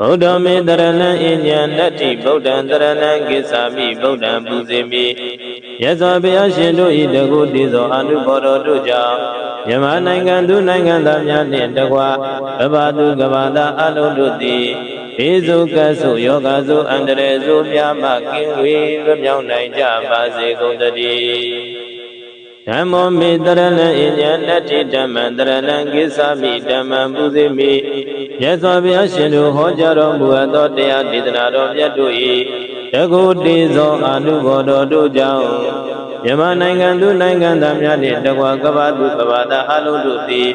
ဗုဒ္ဓမေတရဏံအညံနတ္တိဗုဒ္ဓံတရဏံကိစ္ဆာမိဗုဒ္ဓံပူဇေမိယသောဘုရားရှင်တို့ဤတကုတည်သောအနုဘော်တော်တို့ကြောင့်မြန်မာနိုင်ငံသူနိုင်ငံသားများနှင့်တကွကမ္ဘာသူကမ္ဘာသားအလုံးတို့သည်ဘေးစုကဆုယောဂဆုအန္တရာယ်ဆုများမှကင်းဝေးလွတ်မြောက်နိုင်ကြပါစေကုန်သတည်းဓမ္မောမေတရဏံအညံနတ္တိဓမ္မံတရဏံကိစ္ဆာမိဓမ္မံပူဇေမိယသောဘုရားရှင်တို့ဟောကြားတော်မူအပ်သောတရားဒေသနာတော်မြတ်တို့၏တကုတည်သောအနုဘော်တော်တို့ကြောင့်မြန်မာနိုင်ငံသူနိုင်ငံသားများနှင့်တကွကမ္ဘာသူကမ္ဘာသားအလုံးတို့သည်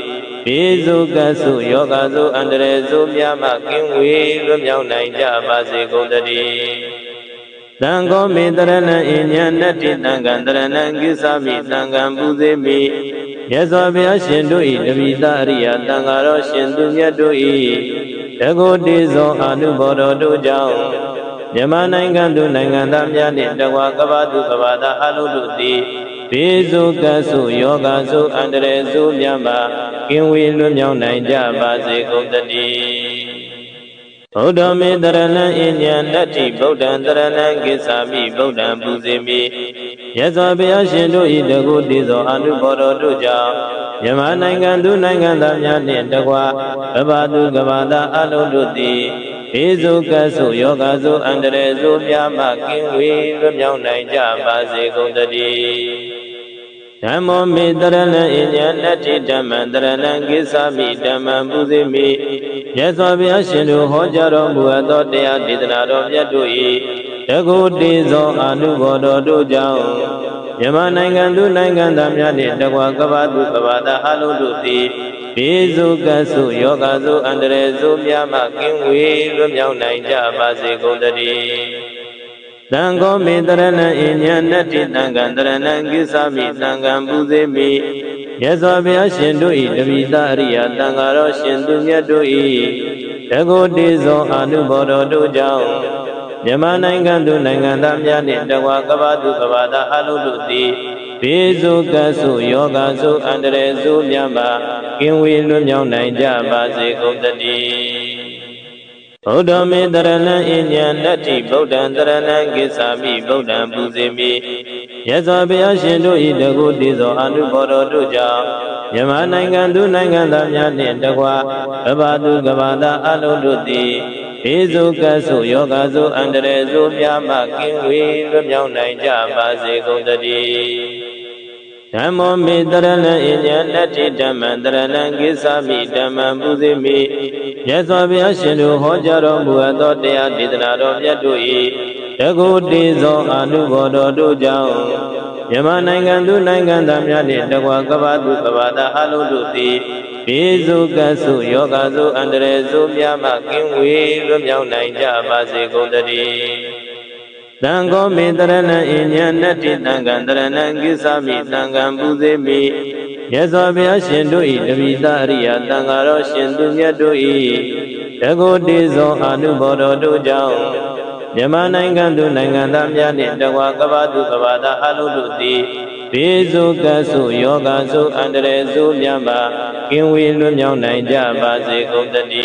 ဘေးစုကဆုယောဂဆုအန္တရာယ်ဆုများမှကင်းဝေးလွတ်မြောက်နိုင်ကြပါစေကုန်သတည်းသံဃောမေတရဏံအညံနတ္တိသံဃံတရဏံကိစ္ဆာမိသံဃံပူဇေမိယသောဘုရားရှင်တို့၏တပိသအရိယသံဃာတော်ရှင်သူမြတ်တို့၏တကုတည်သောအနုဘော်တော်တို့ကြောင့်မြန်မာနိုင်ငံသူနိုင်ငံသားများနှင့်တကွကမ္ဘာသူကမ္ဘာသားအလုံးတို့သည်ဘေးစုကဆုယောဂဆုအန္တရာယ်ဆုများမှကင်းဝေးလွတ်မြောက်နိုင်ကြပါစေကုန်သတည်းဗုဒ္ဓမေတရဏံအညံနတ္တိဗုဒ္ဓံတရဏံကိစ္ဆာမိဗုဒ္ဓံပူဇေမိယသောဘုရားရှင်တို့၏တကုတည်သောအနုဘော်တော်တို့ကြောင့်မြန်မာနိုင်ငံသူနိုင်ငံသားများနှင့်တကွကမ္ဘာသူကမ္ဘာသားအလုံးတို့သည်ဘေးစုကဆုယောဂဆုအန္တရာယ်ဆုများမှကင်းဝေးလွတ်မြောက်နိုင်ကြပါစေကုန်သတည်းဓမ္မောမေတရဏံအညံနတ္တိဓမ္မံတရဏံကိစ္ဆာမိဓမ္မံပူဇေမိယသောဘုရားရှင်တို့ဟောကြားတော်မူအပ်သောတရားဒေသနာတော်မြတ်တို့၏တကုတည်သောအနုဘော်တော်တို့ကြောင့်မြန်မာနိုင်ငံသူနိုင်ငံသားများနှင့်တကွကမ္ဘာသူကမ္ဘာသားအလုံးတို့သည်ဘေးစုကဆုယောဂဆုအန္တရာယ်ဆုများမှကင်းဝေးလွတ်မြောက်နိုင်ကြပါစေကုန်သတည်းသံဃောမေတရဏံအညံနတ္တိသံဃံတရဏံကိစ္ဆာမိသံဃံပူဇေမိယသောဘုရားရှင်တို့၏တပိသအရိယသံဃာတော်ရှင်သူမြတ်တို့၏တကုတည်သောအနုဘော်တော်တို့ကြောင့်မြန်မာနိုင်ငံသူနိုင်ငံသားများနှင့်တကွကမ္ဘာသူကမ္ဘာသားအလုံးတို့သည်ဘေးစုကဆုယောဂဆုအန္တရာယ်ဆုများမှကင်းဝေးလွတ်မြောက်နိုင်ကြပါစေကုန်သတည်းဗုဒ္ဓမေတရဏံအညံနတ္တိဗုဒ္ဓံတရဏံကိစ္ဆာမိဗုဒ္ဓံပူဇေမိယသောဘုရားရှင်တို့၏တကုတည်သောအနုဘော်တော်တို့ကြောင့်မြန်မာနိုင်ငံသူနိုင်ငံသားများနှင့်တကွကမ္ဘာသူကမ္ဘာသားအလုံးတို့သည်ဘေးစုကဆုယောဂဆုအန္တရာယ်ဆုများမှကင်းဝေးလွတ်မြောက်နိုင်ကြပါစေကုန်သတည်းဓမ္မောမေတရဏံအညံနတ္တိဓမ္မံတရဏံကိစ္ဆာမိဓမ္မံပူဇေမိယသောဘုရားရှင်တို့ဟောကြားတော်မူအပ်သောတရားဒေသနာတော်မြတ်တို့၏တကုတည်သောအနုဘော်တော်တို့ကြောင့်မြန်မာနိုင်ငံသူနိုင်ငံသားများနှင့်တကွကမ္ဘာသူကမ္ဘာသားအလုံးတို့သည်ဘေးစုကဆုယောဂဆုအန္တရာယ်ဆုများမှကင်းဝေးလွတ်မြောက်နိုင်ကြပါစေကုန်သတည်းသံဃောမေတရဏံအညံနတ္တိသံဃံတရဏံကိစ္ဆာမိသံဃံပူဇေမိယသောဘုရားရှင်တို့၏တပိသအရိယသံဃာတော်ရှင်သူမြတ်တို့၏တကုတည်သောအနုဘော်တော်တို့ကြောင့်မြန်မာနိုင်ငံသူနိုင်ငံသားများနှင့်တကွကမ္ဘာသူကမ္ဘာသားအလုံးတို့သည်ဘေးစုကဆုယောဂဆုအန္တရာယ်ဆုများမှကင်းဝေးလွတ်မြောက်နိုင်ကြပါစေကုန်သတည်း